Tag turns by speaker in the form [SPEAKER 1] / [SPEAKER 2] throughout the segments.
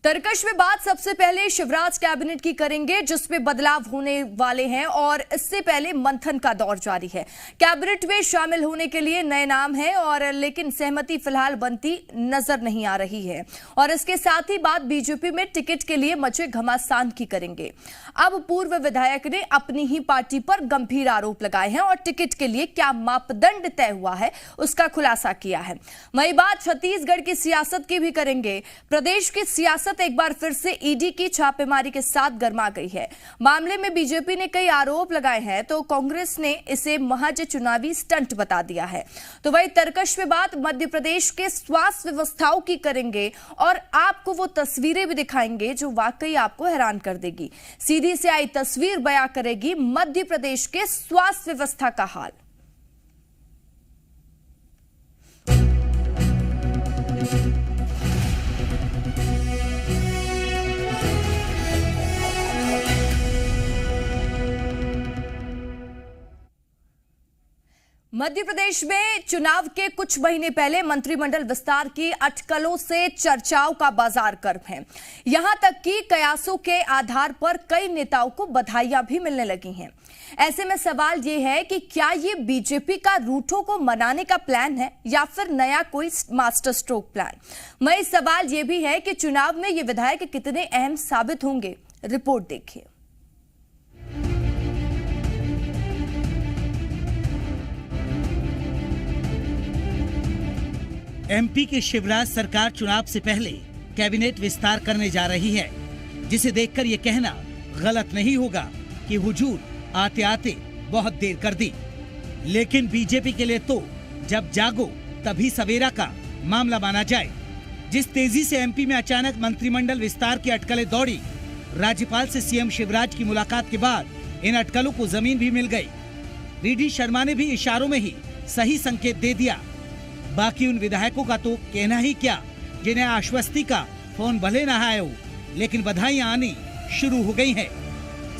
[SPEAKER 1] तरकश में बात सबसे पहले शिवराज कैबिनेट की करेंगे, जिसमें बदलाव होने वाले हैं और इससे पहले मंथन का दौर जारी है। कैबिनेट में शामिल होने के लिए नए नाम हैं और लेकिन सहमति फिलहाल बनती नजर नहीं आ रही है। और इसके साथ ही बात बीजेपी में टिकट के लिए मचे घमासान की करेंगे। अब पूर्व विधायक ने अपनी ही पार्टी पर गंभीर आरोप लगाए हैं और टिकट के लिए क्या मापदंड तय हुआ है उसका खुलासा किया है। वही बात छत्तीसगढ़ की सियासत की भी करेंगे। प्रदेश की सियासत एक बार फिर से ईडी की छापेमारी के साथ गर्मा गई है। मामले में बीजेपी ने कई आरोप लगाए हैं तो कांग्रेस ने इसे महज चुनावी स्टंट बता दिया है। तो वही तरकश में बात मध्य प्रदेश के स्वास्थ्य व्यवस्थाओं की करेंगे और आपको वो तस्वीरें भी दिखाएंगे जो वाकई आपको हैरान कर देगी। सीधी से आई तस्वीर बयां करेगी मध्य प्रदेश के स्वास्थ्य व्यवस्था का हाल। मध्य प्रदेश में चुनाव के कुछ महीने पहले मंत्रिमंडल विस्तार की अटकलों से चर्चाओं का बाजार गर्म है। यहां तक कि कयासों के आधार पर कई नेताओं को बधाइयां भी मिलने लगी हैं। ऐसे में सवाल यह है कि क्या ये बीजेपी का रूठों को मनाने का प्लान है या फिर नया कोई मास्टर स्ट्रोक प्लान। वही सवाल यह भी है कि चुनाव में ये विधायक कितने अहम साबित होंगे। रिपोर्ट देखिए।
[SPEAKER 2] एमपी के शिवराज सरकार चुनाव से पहले कैबिनेट विस्तार करने जा रही है, जिसे देखकर ये कहना गलत नहीं होगा कि हुजूर आते आते बहुत देर कर दी। लेकिन बीजेपी के लिए तो जब जागो तभी सवेरा का मामला माना जाए। जिस तेजी से एमपी में अचानक मंत्रिमंडल विस्तार की अटकलें दौड़ी, राज्यपाल से सीएम शिवराज की मुलाकात के बाद इन अटकलों को जमीन भी मिल गई। वीडी शर्मा ने भी इशारों में ही सही संकेत दे दिया। बाकी उन विधायकों का तो कहना ही क्या, जिन्हें आश्वस्ति का फोन भले न आए हो, लेकिन बधाइयां आनी शुरू हो गई हैं।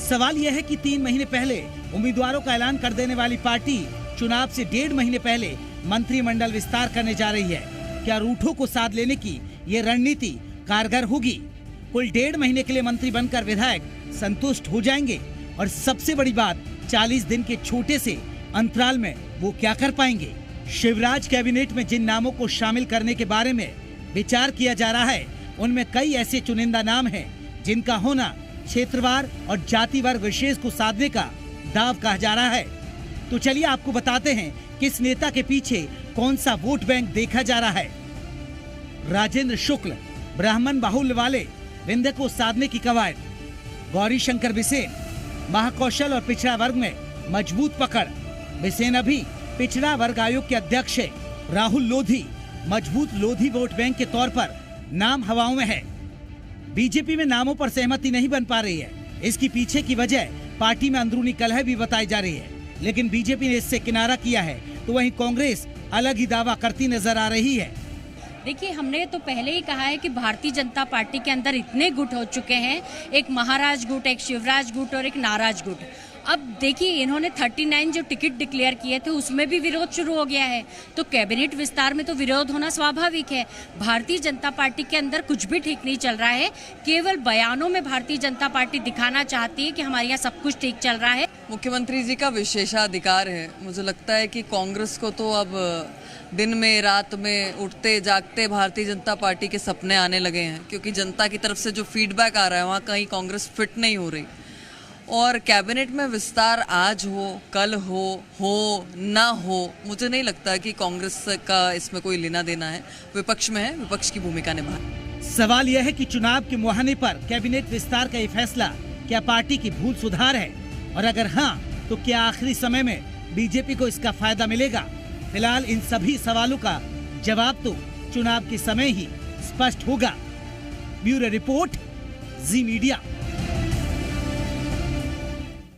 [SPEAKER 2] सवाल यह है कि 3 महीने पहले उम्मीदवारों का ऐलान कर देने वाली पार्टी चुनाव से 1.5 महीने पहले मंत्रिमंडल विस्तार करने जा रही है। क्या रूठों को साथ लेने की ये रणनीति कारगर होगी? कुल 1.5 महीने के लिए मंत्री बनकर विधायक संतुष्ट हो जाएंगे? और सबसे बड़ी बात, 40 दिन के छोटे से अंतराल में वो क्या कर पाएंगे? शिवराज कैबिनेट में जिन नामों को शामिल करने के बारे में विचार किया जा रहा है, उनमें कई ऐसे चुनिंदा नाम हैं जिनका होना क्षेत्रवार और जाति वर्ग विशेष को साधने का दाव कहा जा रहा है। तो चलिए आपको बताते हैं किस नेता के पीछे कौन सा वोट बैंक देखा जा रहा है। राजेंद्र शुक्ल ब्राह्मण बाहुल्य वाले विंध्य को साधने की कवायद। गौरी शंकर बिसेन महाकौशल और पिछड़ा वर्ग में मजबूत पकड़। बिसेन अभी पिछड़ा वर्ग आयोग के अध्यक्ष है। राहुल लोधी मजबूत लोधी वोट बैंक के तौर पर नाम हवाओं में है। बीजेपी में नामों पर सहमति नहीं बन पा रही है। इसकी पीछे की वजह पार्टी में अंदरूनी कलह भी बताई जा रही है, लेकिन बीजेपी ने इससे किनारा किया है, तो वहीं कांग्रेस अलग ही दावा करती नजर आ रही है।
[SPEAKER 3] देखिए, हमने तो पहले ही कहा है कि भारतीय जनता पार्टी के अंदर इतने गुट हो चुके हैं, एक महाराज गुट, एक शिवराज गुट और एक नाराज गुट। अब देखिए, इन्होंने 39 जो टिकट डिक्लेयर किए थे उसमें भी विरोध शुरू हो गया है, तो कैबिनेट विस्तार में तो विरोध होना स्वाभाविक है। भारतीय जनता पार्टी के अंदर कुछ भी ठीक नहीं चल रहा है। केवल बयानों में भारतीय जनता पार्टी दिखाना चाहती है कि हमारे यहाँ सब कुछ ठीक चल रहा है।
[SPEAKER 4] मुख्यमंत्री जी का विशेषाधिकार है। मुझे लगता है कि कांग्रेस को तो अब दिन में रात में उठते जागते भारतीय जनता पार्टी के सपने आने लगे हैं, क्योंकि जनता की तरफ से जो फीडबैक आ रहा है वहाँ कहीं कांग्रेस फिट नहीं हो रही। और कैबिनेट में विस्तार आज हो, कल हो ना हो, मुझे नहीं लगता कि कांग्रेस का इसमें कोई लेना देना है। विपक्ष में है, विपक्ष की भूमिका निभाए।
[SPEAKER 2] सवाल यह है कि चुनाव के मुहाने पर कैबिनेट विस्तार का ये फैसला क्या पार्टी की भूल सुधार है, और अगर हाँ तो क्या आखिरी समय में बीजेपी को इसका फायदा मिलेगा? फिलहाल इन सभी सवालों का जवाब तो चुनाव के समय ही स्पष्ट होगा। ब्यूरो रिपोर्ट, जी मीडिया।